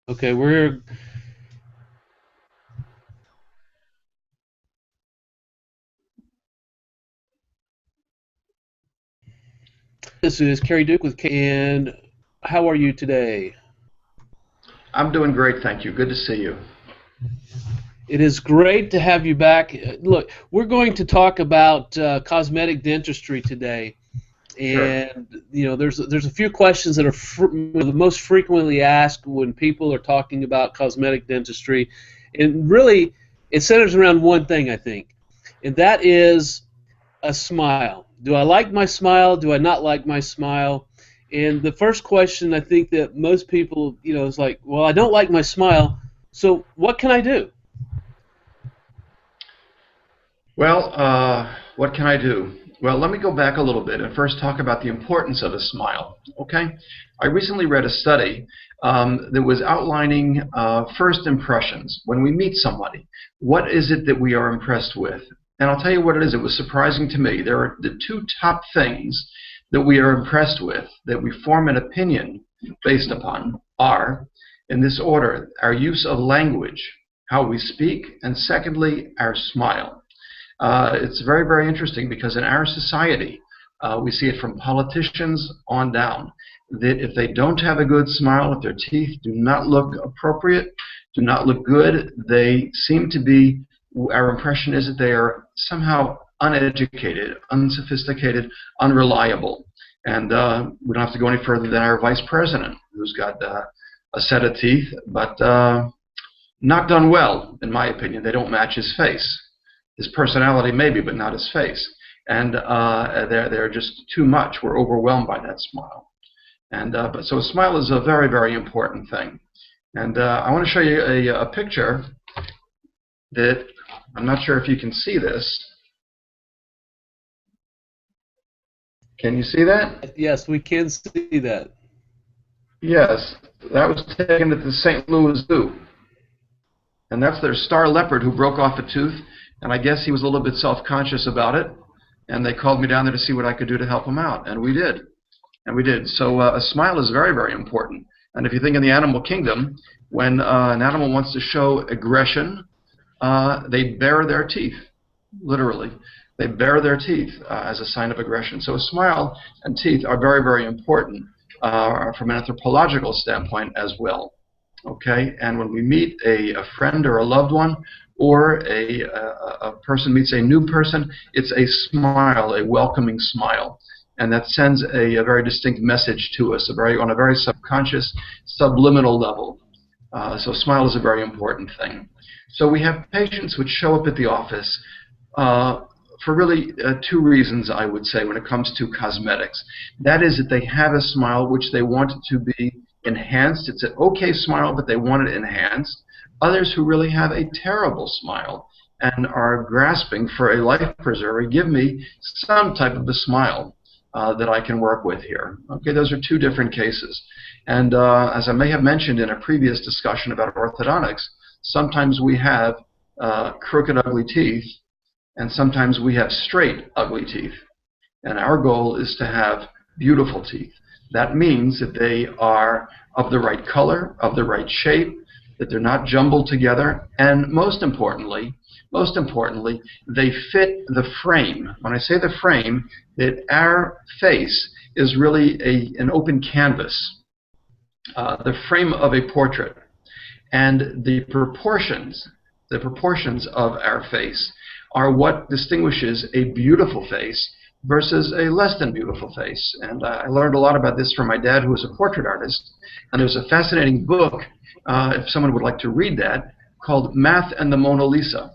Okay, we're this is Kerry Duke with and how are you today? I'm doing great, thank you. Good to see you. It is great to have you back. Look, we're going to talk about cosmetic dentistry today, Sure. and there's a few questions that are the most frequently asked when people are talking about cosmetic dentistry, and really it centers around one thing, I think, and that is a smile. Do I like my smile? Do I not like my smile? And the first question I think that most people, is like, well, I don't like my smile, so what can I do? Well, what can I do? Well, let me go back a little bit and first talk about the importance of a smile. Okay? I recently read a study that was outlining first impressions when we meet somebody. What is it that we are impressed with? And I'll tell you what it is. It was surprising to me. There are the two top things that we are impressed with, that we form an opinion based upon, are, in this order, our use of language, how we speak, and secondly, our smile. It's very, very interesting because in our society, we see it from politicians on down, that if they don't have a good smile, if their teeth do not look appropriate, do not look good, they seem to be, our impression is that they are somehow uneducated, unsophisticated, unreliable. And we don't have to go any further than our vice president, who's got a set of teeth, but not done well, in my opinion. They don't match his face. His personality maybe, but not his face. And they're just too much. We're overwhelmed by that smile. And but so a smile is a very, very important thing. And I want to show you a picture that I'm not sure if you can see this. Can you see that? Yes, we can see that. Yes, that was taken at the St. Louis Zoo. And that's their star leopard who broke off a tooth. And I guess he was a little bit self-conscious about it. And they called me down there to see what I could do to help him out. And we did. And we did. So a smile is very, very important. And if you think in the animal kingdom, when an animal wants to show aggression, they bare their teeth, literally. They bare their teeth as a sign of aggression. So a smile and teeth are very, very important from an anthropological standpoint as well. Okay, and when we meet a friend or a loved one, or a person meets a new person, it's a smile, a welcoming smile. And that sends a very distinct message to us, on a very subconscious, subliminal level. So smile is a very important thing. So we have patients which show up at the office for really two reasons, I would say, when it comes to cosmetics. That is that they have a smile which they want it to be enhanced. It's an okay smile, but they want it enhanced. Others who really have a terrible smile and are grasping for a life preserver, give me some type of a smile that I can work with here. Okay, those are two different cases. And as I may have mentioned in a previous discussion about orthodontics, sometimes we have crooked, ugly teeth, and sometimes we have straight, ugly teeth. And our goal is to have beautiful teeth. That means that they are of the right color, of the right shape, that they're not jumbled together, and most importantly, they fit the frame. When I say the frame, that our face is really an open canvas, the frame of a portrait, and the proportions of our face are what distinguishes a beautiful face versus a less than beautiful face. And I learned a lot about this from my dad, who was a portrait artist. And there's a fascinating book, if someone would like to read that, called Math and the Mona Lisa.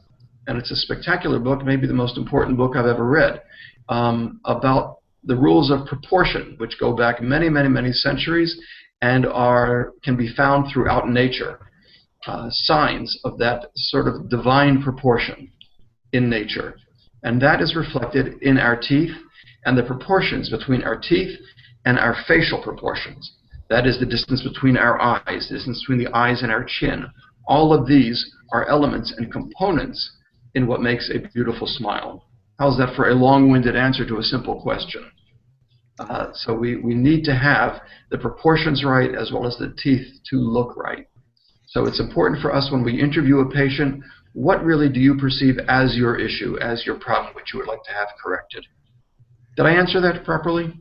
And it's a spectacular book, maybe the most important book I've ever read, about the rules of proportion, which go back many, many, many centuries and can be found throughout nature. Signs of that sort of divine proportion in nature. And that is reflected in our teeth and the proportions between our teeth and our facial proportions. That is the distance between our eyes, the distance between the eyes and our chin. All of these are elements and components in what makes a beautiful smile. How's that for a long-winded answer to a simple question? So we need to have the proportions right as well as the teeth to look right. So it's important for us when we interview a patient, what really do you perceive as your issue, as your problem, which you would like to have corrected? Did I answer that properly?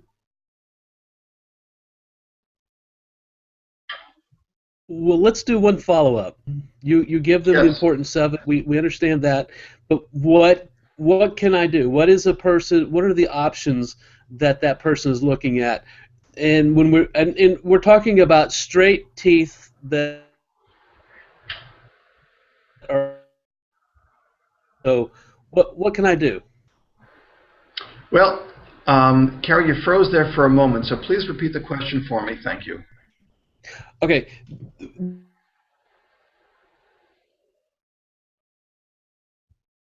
Well, let's do one follow-up. You give them the Yes. importance of it. We understand that, but what can I do? What is a person? What are the options that that person is looking at? And when and we're talking about straight teeth that are, so what can I do? Well, Carrie, you froze there for a moment, so please repeat the question for me. Thank you. Okay.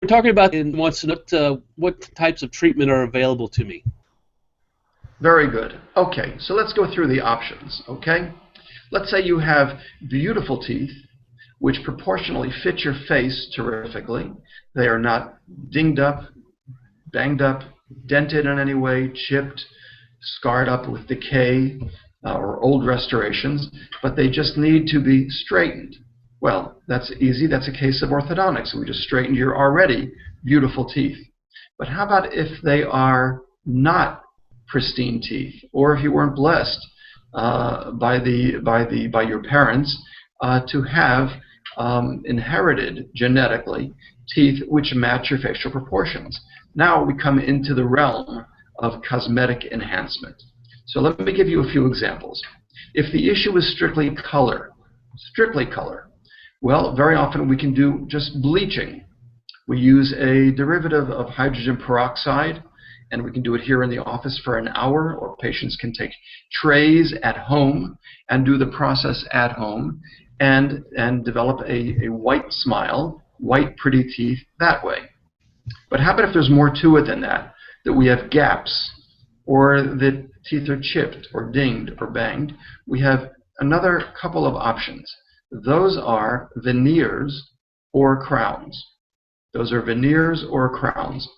We're talking about and wants to know what types of treatment are available to me. Very good. Okay, so let's go through the options, okay? Let's say you have beautiful teeth which proportionally fit your face terrifically. They are not dinged up, banged up, dented in any way, chipped, scarred up with decay or old restorations, but they just need to be straightened. Well, that's easy. That's a case of orthodontics. We just straightened your already beautiful teeth. But how about if they are not pristine teeth, or if you weren't blessed by your parents to have inherited genetically teeth which match your facial proportions? Now we come into the realm of cosmetic enhancement. So let me give you a few examples. If the issue is strictly color, well, very often we can do just bleaching. We use a derivative of hydrogen peroxide, and we can do it here in the office for an hour, or patients can take trays at home and do the process at home and develop a white smile, white pretty teeth that way. But how about if there's more to it than that, that we have gaps, or that teeth are chipped or dinged or banged? We have another couple of options. Those are veneers or crowns. Those are veneers or crowns.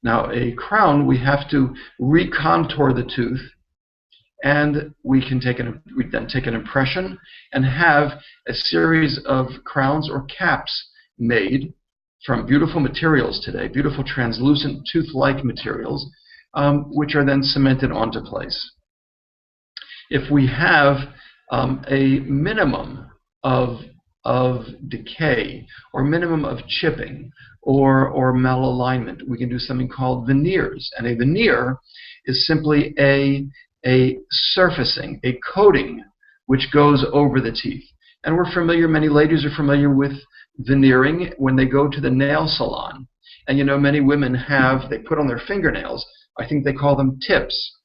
Now, a crown, we have to recontour the tooth, and we then take an impression and have a series of crowns or caps made from beautiful materials today, beautiful translucent tooth-like materials, which are then cemented onto place. If we have a minimum of decay or minimum of chipping or malalignment, we can do something called veneers. And a veneer is simply a surfacing, a coating which goes over the teeth. And we're familiar, many ladies are familiar with veneering when they go to the nail salon. And you know, many women they put on their fingernails, I think they call them tips.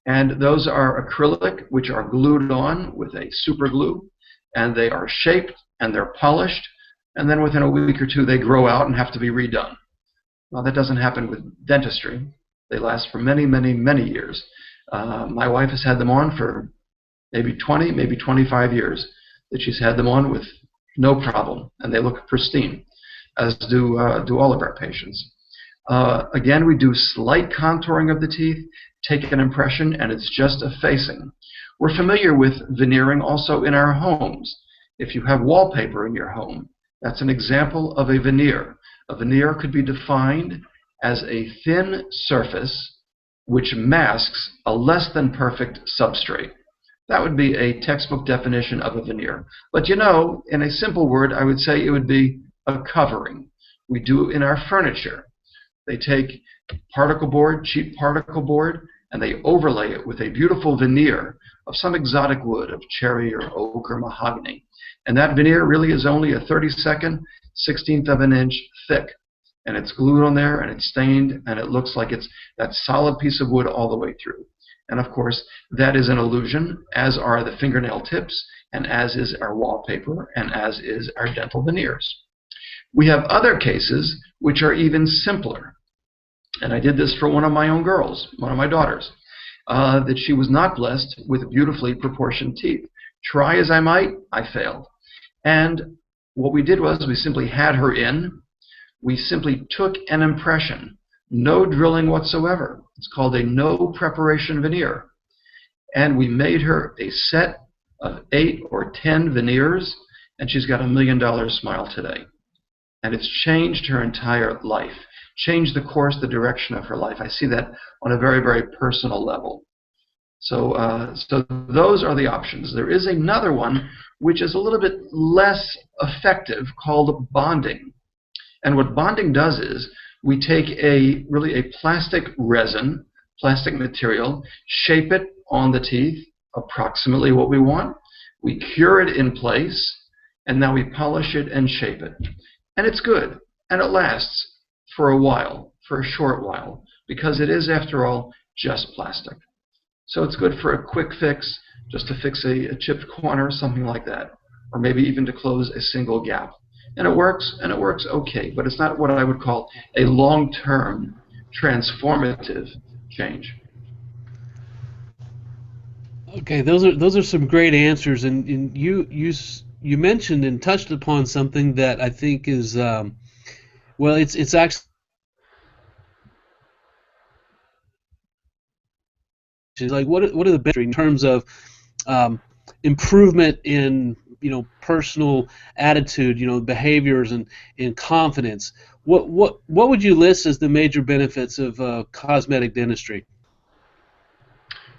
And those are acrylic, which are glued on with a super glue, and they are shaped and they're polished, and then within a week or two they grow out and have to be redone. Well, that doesn't happen with dentistry. They last for many, many, many years. My wife has had them on for maybe 20, maybe 25 years that she's had them on with no problem, and they look pristine, as do all of our patients. Again, we do slight contouring of the teeth, take an impression, and it's just a facing. We're familiar with veneering also in our homes. If you have wallpaper in your home, that's an example of a veneer. A veneer could be defined as a thin surface which masks a less than perfect substrate. That would be a textbook definition of a veneer. But you know, in a simple word, I would say it would be a covering. We do in our furniture. They take particle board, cheap particle board, and they overlay it with a beautiful veneer of some exotic wood, of cherry or oak or mahogany. And that veneer really is only a 32nd, 16th of an inch thick. And it's glued on there, and it's stained, and it looks like it's that solid piece of wood all the way through. And of course, that is an illusion, as are the fingernail tips, and as is our wallpaper, and as is our dental veneers. We have other cases which are even simpler. And I did this for one of my own girls, one of my daughters, that she was not blessed with beautifully proportioned teeth. Try as I might, I failed. And what we did was we simply had her in. We simply took an impression, no drilling whatsoever. It's called a no preparation veneer. And we made her a set of 8 or 10 veneers, and she's got $1,000,000 smile today. And it's changed her entire life, changed the course, the direction of her life. I see that on a very, very personal level. So, so those are the options. There is another one which is a little bit less effective called bonding. And what bonding does is we take really a plastic resin, plastic material, shape it on the teeth, approximately what we want. We cure it in place, and now we polish it and shape it. And it's good, and it lasts for a while, for a short while, because it is, after all, just plastic. So it's good for a quick fix, just to fix a chipped corner, something like that, or maybe even to close a single gap. And it works okay, but it's not what I would call a long-term transformative change. Okay, those are some great answers, and you mentioned and touched upon something that I think is well, it's actually like what are the benefits in terms of improvement in personal attitude, behaviors and confidence. What would you list as the major benefits of cosmetic dentistry?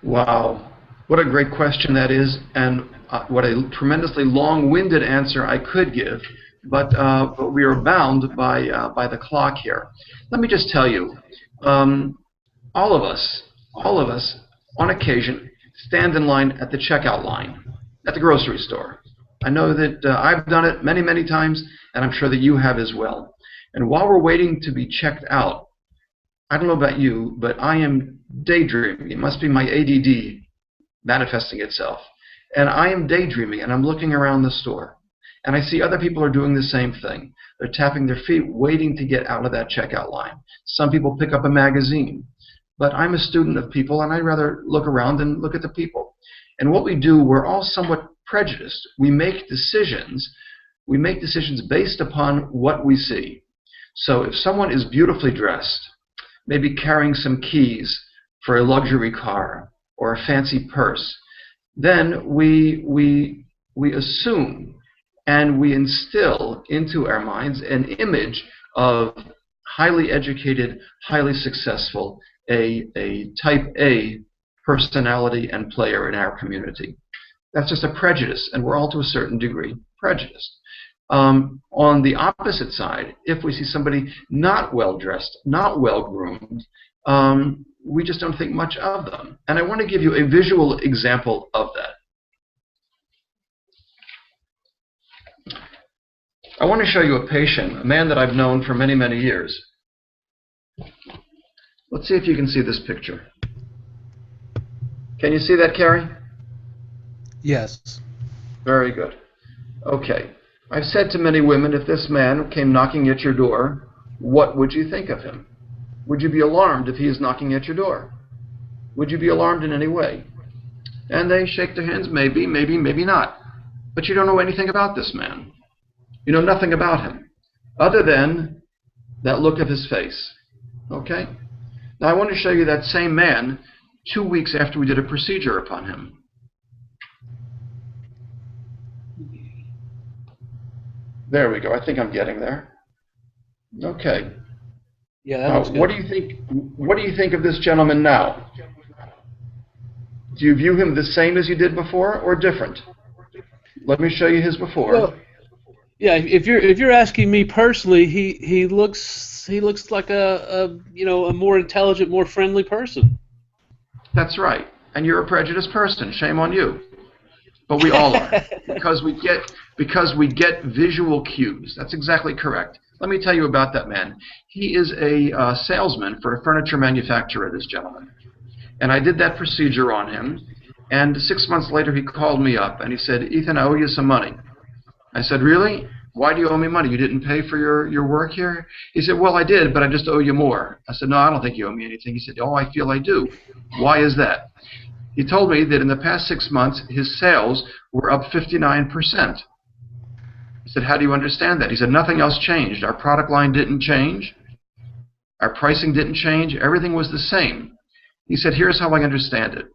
Wow, what a great question that is, and what a tremendously long-winded answer I could give, but we are bound by the clock here. Let me just tell you, all of us, on occasion, stand in line at the checkout line at the grocery store. I know that I've done it many, many times, and I'm sure that you have as well. And while we're waiting to be checked out, I don't know about you, but I am daydreaming. It must be my ADD manifesting itself. And I am daydreaming, and I'm looking around the store. And I see other people are doing the same thing. They're tapping their feet, waiting to get out of that checkout line. Some people pick up a magazine. But I'm a student of people, and I'd rather look around and look at the people. And what we do, we're all somewhat prejudiced. We make decisions based upon what we see. So if someone is beautifully dressed, maybe carrying some keys for a luxury car or a fancy purse, then we assume and we instill into our minds an image of highly educated, highly successful, a type A personality and player in our community. That's just a prejudice, and we're all to a certain degree prejudiced. On the opposite side, if we see somebody not well dressed, not well groomed, we just don't think much of them. And I want to give you a visual example of that. I want to show you a patient, a man that I've known for many, many years. Let's see if you can see this picture. Can you see that, Carrie? Yes. Very good. Okay. I've said to many women, if this man came knocking at your door, what would you think of him? Would you be alarmed if he is knocking at your door? Would you be alarmed in any way? And they shake their hands, maybe, maybe, maybe not. But you don't know anything about this man. You know nothing about him, other than that look of his face. Okay? Now I want to show you that same man 2 weeks after we did a procedure upon him. There we go. I think I'm getting there. Okay. Yeah, that looks good. What do you think of this gentleman now? Do you view him the same as you did before, or different? Let me show you his before. Well, yeah, if you're asking me personally, he looks like a more intelligent, more friendly person. That's right. And you're a prejudiced person. Shame on you. But we all are, because we get visual cues. That's exactly correct. Let me tell you about that man. He is a salesman for a furniture manufacturer, this gentleman. And I did that procedure on him, and 6 months later he called me up and he said, "Ethan, I owe you some money." I said, "Really? Why do you owe me money? You didn't pay for your work here?" He said, "Well, I did, but I just owe you more." I said, "No, I don't think you owe me anything." He said, "Oh, I feel I do." Why is that? He told me that in the past 6 months, his sales were up 59%. I said, "How do you understand that?" He said, "Nothing else changed. Our product line didn't change. Our pricing didn't change. Everything was the same." He said, "Here's how I understand it.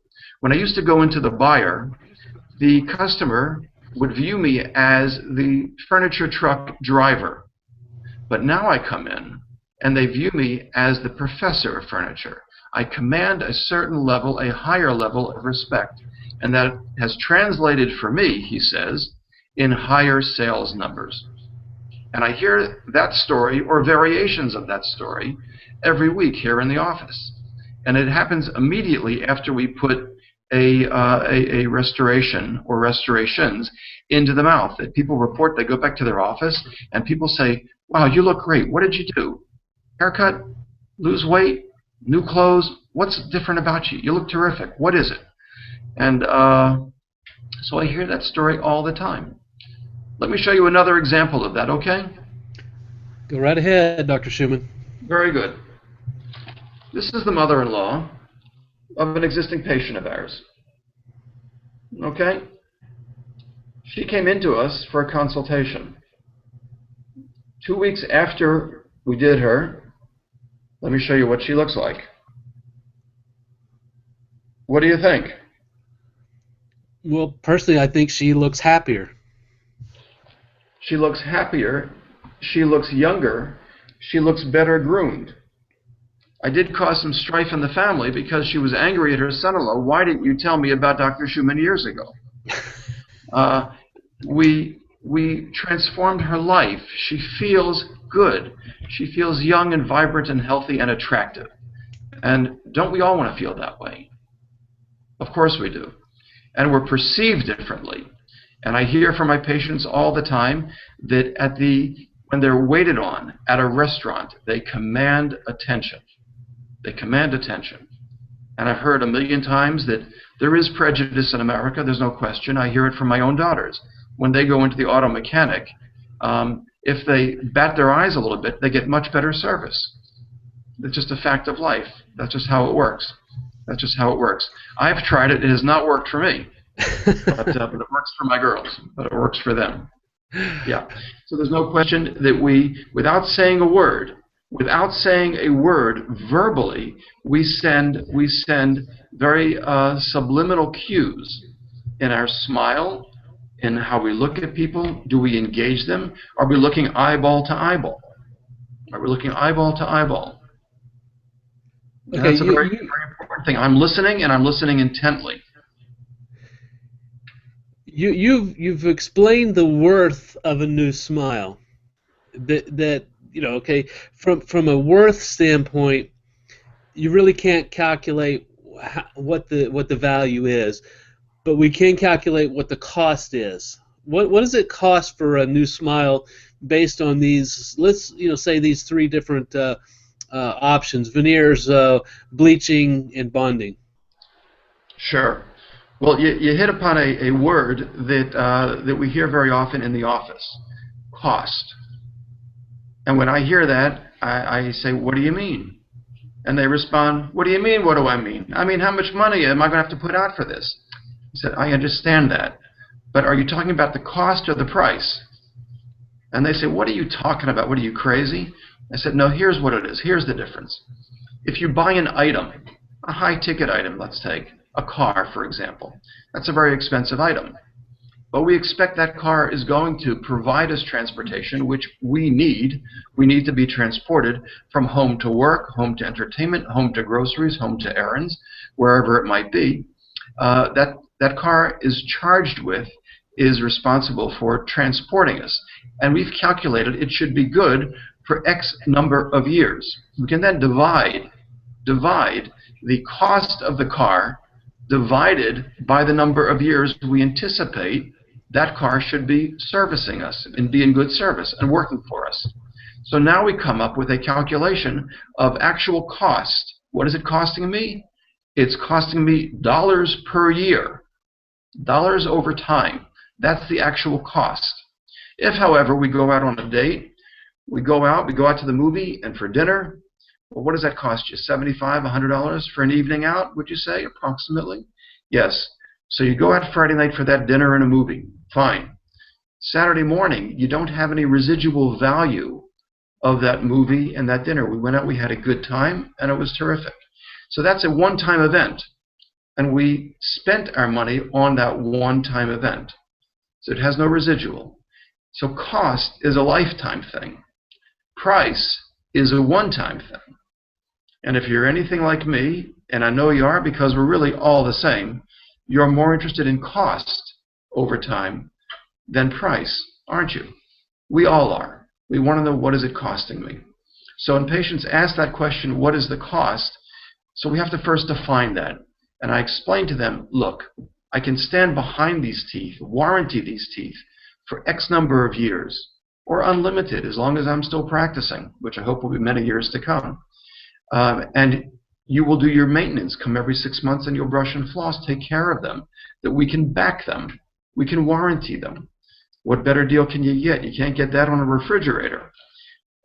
When I used to go into the buyer, the customer would view me as the furniture truck driver. But now I come in, and they view me as the professor of furniture. I command a certain level, a higher level of respect. And that has translated for me, he says, in higher sales numbers. And I hear that story, or variations of that story, every week here in the office. And it happens immediately after we put a restoration or restorations into the mouth. That people report, they go back to their office, and people say, wow, you look great. What did you do? Haircut? Lose weight? New clothes? What's different about you? You look terrific. What is it? And so I hear that story all the time. Let me show you another example of that, okay? Go right ahead, Dr. Schumann. Very good. This is the mother-in-law of an existing patient of ours. Okay? She came into us for a consultation. 2 weeks after we did her, let me show you what she looks like. What do you think? Well, personally, I think she looks happier. She looks happier. She looks younger. She looks better groomed. I did cause some strife in the family because she was angry at her son-in-law. Why didn't you tell me about Dr. Schumann years ago? We transformed her life. She feels good. She feels young and vibrant and healthy and attractive. And don't we all want to feel that way? Of course we do. And we're perceived differently. And I hear from my patients all the time that when they're waited on at a restaurant, they command attention. They command attention. And I've heard a million times that there is prejudice in America. There's no question. I hear it from my own daughters. When they go into the auto mechanic, if they bat their eyes a little bit, they get much better service. It's just a fact of life. That's just how it works. That's just how it works. I've tried it. It has not worked for me. But it works for my girls. But it works for them. Yeah. So there's no question that we, without saying a word verbally, we send very subliminal cues in our smile, in how we look at people. Do we engage them? Are we looking eyeball to eyeball? Are we looking eyeball to eyeball? Okay, that's a very important thing. I'm listening, and I'm listening intently. You've explained the worth of a new smile. That okay, from a worth standpoint, you really can't calculate what the value is, but we can calculate what the cost is. What does it cost for a new smile based on these? Let's say these three different options: veneers, bleaching, and bonding. Sure. Well, you hit upon a word that we hear very often in the office: cost. And when I hear that, I say, what do you mean? And they respond, what do you mean, what do I mean? I mean, how much money am I going to have to put out for this? I said, I understand that. But are you talking about the cost or the price? And they say, what are you talking about? What are you, crazy? I said, no, here's what it is. Here's the difference. If you buy an item, a high-ticket item, let's take a car, for example. That's a very expensive item. But we expect that car is going to provide us transportation, which we need. We need to be transported from home to work, home to entertainment, home to groceries, home to errands, wherever it might be. That car is responsible for transporting us. And we've calculated it should be good for X number of years. We can then divide the cost of the car divided by the number of years we anticipate that car should be servicing us and be in good service and working for us. So now we come up with a calculation of actual cost. What is it costing me? It's costing me dollars per year, dollars over time. That's the actual cost. If, however, we go out on a date, we go out to the movie and for dinner, well, what does that cost you? $75, $100 for an evening out, would you say, approximately? Yes. So you go out Friday night for that dinner and a movie. Fine. Saturday morning, you don't have any residual value of that movie and that dinner. We went out, we had a good time, and it was terrific. So that's a one-time event. And we spent our money on that one-time event. So it has no residual. So cost is a lifetime thing. Price is a one-time thing. And if you're anything like me, and I know you are because we're really all the same, you're more interested in cost over time than price, aren't you? We all are. We want to know, what is it costing me? So when patients ask that question, what is the cost? So we have to first define that. And I explain to them, look, I can stand behind these teeth, warranty these teeth for X number of years, or unlimited as long as I'm still practicing, which I hope will be many years to come. And you will do your maintenance, come every 6 months, and you'll brush and floss, take care of them, that we can back them, we can warranty them. What better deal can you get? You can't get that on a refrigerator.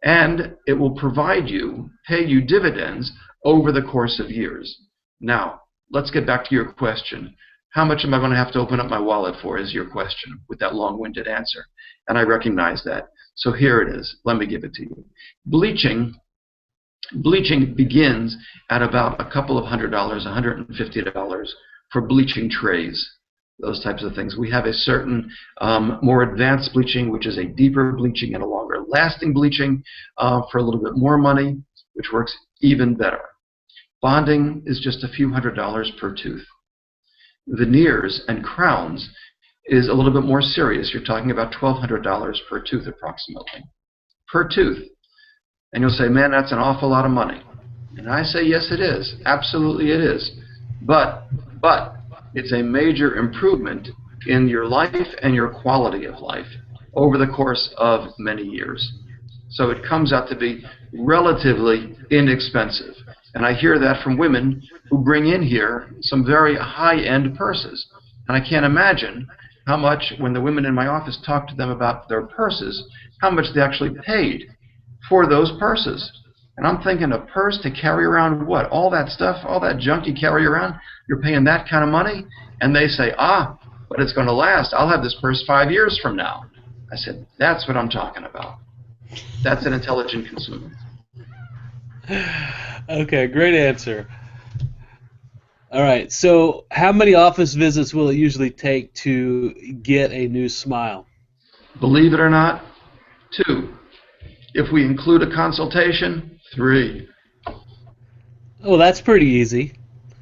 And it will provide you, pay you dividends over the course of years. Now, let's get back to your question. How much am I going to have to open up my wallet for is your question with that long-winded answer. And I recognize that. So here it is. Let me give it to you. Bleaching begins at about a couple of $100, $150 for bleaching trays, those types of things. We have a certain more advanced bleaching, which is a deeper bleaching and a longer lasting bleaching for a little bit more money, which works even better. Bonding is just a few $100s per tooth. Veneers and crowns is a little bit more serious. You're talking about $1,200 per tooth approximately. Per tooth. And you'll say, man, that's an awful lot of money. And I say, yes, it is. Absolutely it is. But it's a major improvement in your life and your quality of life over the course of many years. So it comes out to be relatively inexpensive. And I hear that from women who bring in here some very high-end purses. And I can't imagine how much, when the women in my office talk to them about their purses, how much they actually paid for those purses. And I'm thinking, a purse to carry around what? All that stuff, all that junk you carry around, you're paying that kind of money? And they say, but it's going to last. I'll have this purse 5 years from now. I said, that's what I'm talking about. That's an intelligent consumer. Okay, great answer. All right, so how many office visits will it usually take to get a new smile? Believe it or not, 2. If we include a consultation, 3. Oh, that's pretty easy.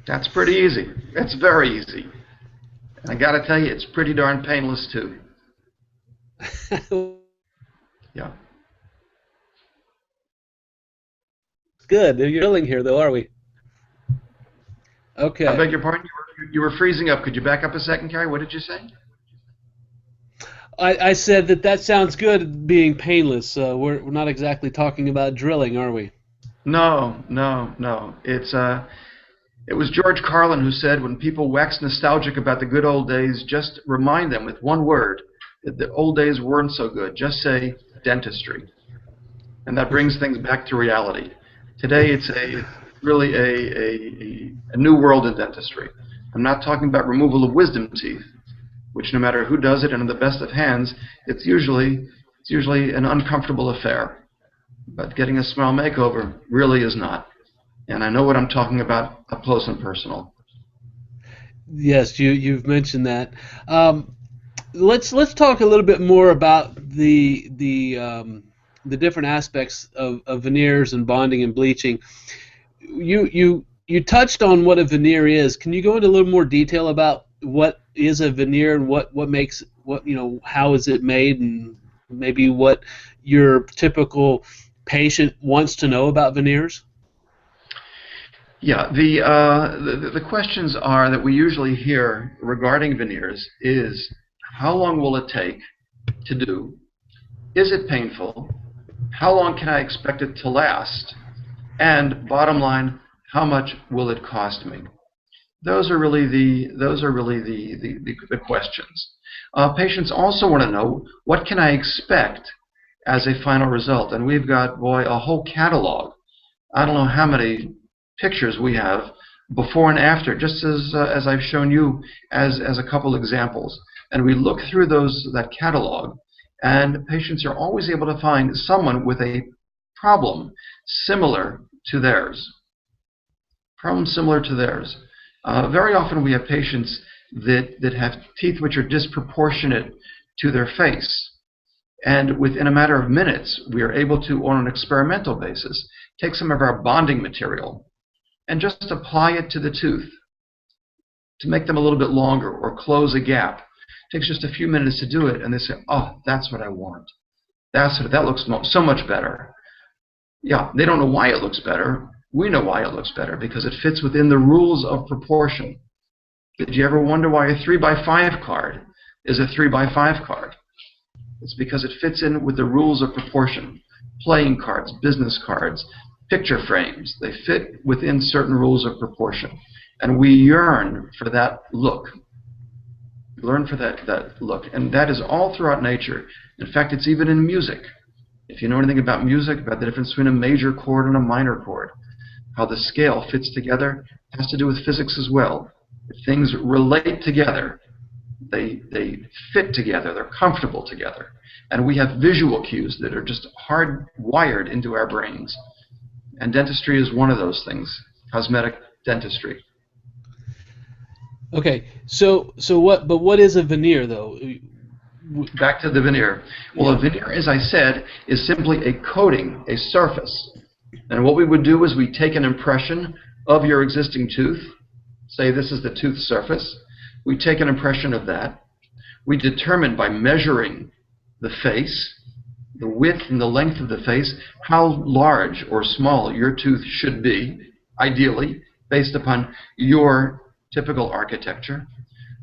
That's pretty easy. That's very easy. And I got to tell you, it's pretty darn painless too. Yeah. Good. You're drilling here, though, are we? Okay. I beg your pardon? You were freezing up. Could you back up a second, Carrie? What did you say? I said that sounds good, being painless. We're not exactly talking about drilling, are we? No. It was George Carlin who said, when people wax nostalgic about the good old days, just remind them with one word that the old days weren't so good. Just say dentistry. And that brings things back to reality. Today it's really a new world in dentistry. I'm not talking about removal of wisdom teeth, which no matter who does it and in the best of hands, it's usually an uncomfortable affair. But getting a smile makeover really is not. And I know what I'm talking about up close and personal. Yes, you've mentioned that. Let's talk a little bit more about the different aspects of veneers and bonding and bleaching. You touched on what a veneer is. Can you go into a little more detail about what is a veneer and what makes how is it made, and maybe what your typical patient wants to know about veneers? Yeah, the questions are that we usually hear regarding veneers is, how long will it take to do? Is it painful? How long can I expect it to last? And bottom line, how much will it cost me? Those are really the questions. Patients also want to know, what can I expect as a final result? And we've got, a whole catalog. I don't know how many pictures we have before and after, just as I've shown you as a couple examples. And we look through that catalog, and patients are always able to find someone with a problem similar to theirs. Very often we have patients that have teeth which are disproportionate to their face. And within a matter of minutes, we are able to, on an experimental basis, take some of our bonding material and just apply it to the tooth to make them a little bit longer or close a gap. It takes just a few minutes to do it, and they say, oh, that's what I want. That looks so much better. Yeah, they don't know why it looks better. We know why it looks better, because it fits within the rules of proportion. Did you ever wonder why a 3x5 card is a 3x5 card? It's because it fits in with the rules of proportion. Playing cards, business cards, picture frames, they fit within certain rules of proportion. And we yearn for that look. We learn for that look. And that is all throughout nature. In fact, it's even in music. If you know anything about music, about the difference between a major chord and a minor chord, how the scale fits together, has to do with physics as well. If things relate together, they fit together, they're comfortable together. And we have visual cues that are just hardwired into our brains. And dentistry is one of those things, cosmetic dentistry. Okay, so what is a veneer, though? Back to the veneer. Well, Yeah. a veneer, as I said, is simply a coating, a surface. And what we would do is we take an impression of your existing tooth. Say this is the tooth surface. We take an impression of that. We determine by measuring the face, the width and the length of the face, how large or small your tooth should be, ideally, based upon your typical architecture.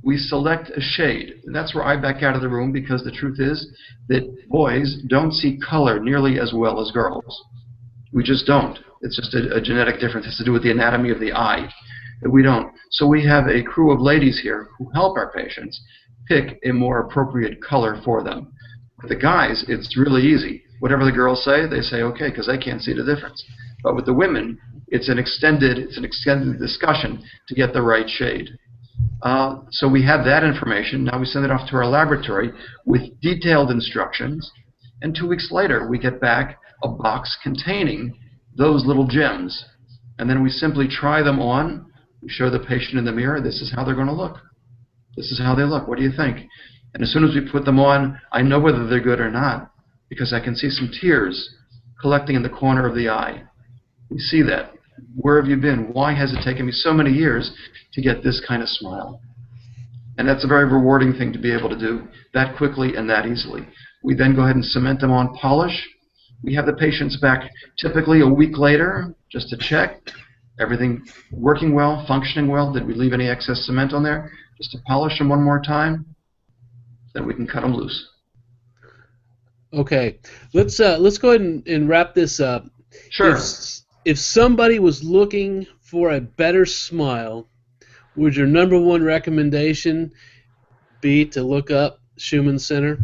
We select a shade. And that's where I back out of the room, because the truth is that boys don't see color nearly as well as girls. We just don't. It's just a genetic difference. It has to do with the anatomy of the eye. That we don't. So we have a crew of ladies here who help our patients pick a more appropriate color for them. With the guys, it's really easy. Whatever the girls say, they say okay, because they can't see the difference. But with the women, it's an extended discussion to get the right shade. So we have that information. Now we send it off to our laboratory with detailed instructions, and 2 weeks later we get back a box containing those little gems. And then we simply try them on. We show the patient in the mirror, this is how they're going to look. This is how they look. What do you think? And as soon as we put them on, I know whether they're good or not, because I can see some tears collecting in the corner of the eye. We see that. Where have you been? Why has it taken me so many years to get this kind of smile? And that's a very rewarding thing to be able to do that quickly and that easily. We then go ahead and cement them on polish. We have the patients back typically a week later just to check. Everything working well, functioning well. Did we leave any excess cement on there? Just to polish them one more time. Then we can cut them loose. Okay, let's go ahead and wrap this up. Sure. If somebody was looking for a better smile, would your #1 recommendation be to look up Schumann Center?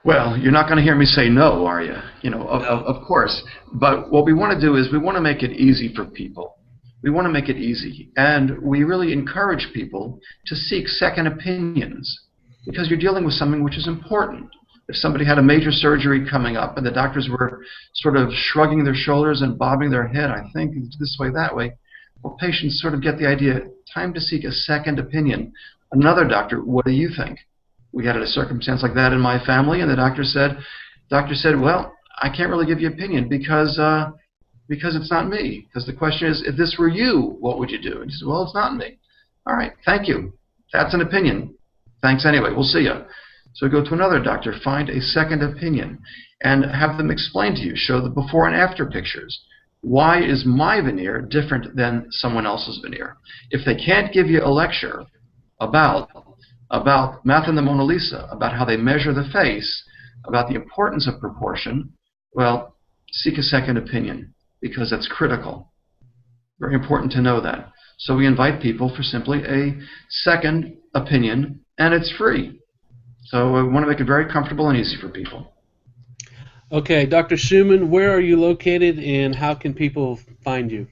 Well, you're not going to hear me say no, are you? You know, of course. But what we want to do is we want to make it easy for people. We want to make it easy. And we really encourage people to seek second opinions, because you're dealing with something which is important. If somebody had a major surgery coming up and the doctors were sort of shrugging their shoulders and bobbing their head, I think it's this way, that way, well, patients sort of get the idea, time to seek a second opinion. Another doctor, what do you think? We had a circumstance like that in my family, and the doctor said, well, I can't really give you an opinion because it's not me. Because the question is, if this were you, what would you do? And he said, well, it's not me. All right, thank you. That's an opinion. Thanks anyway. We'll see you. So go to another doctor, find a second opinion, and have them explain to you, show the before and after pictures. Why is my veneer different than someone else's veneer? If they can't give you a lecture about Math and the Mona Lisa, about how they measure the face, about the importance of proportion, well, seek a second opinion, because that's critical. Very important to know that. So we invite people for simply a second opinion, and it's free. So we want to make it very comfortable and easy for people. Okay, Dr. Schumann, where are you located and how can people find you?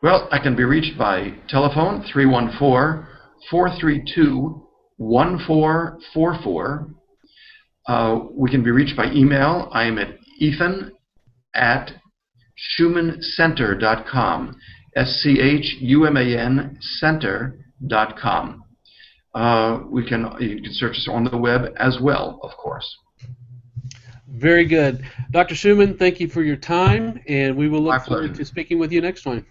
Well, I can be reached by telephone, 314-432-1444. We can be reached by email. I am at ethan@schumanncenter.com, SCHUMAN center.com. you can search us on the web as well, of course. Very good. Dr. Schumann, thank you for your time, and we will My look forward pleasure. to speaking with you next time.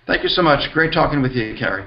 Thank you so much. Great talking with you, Carrie.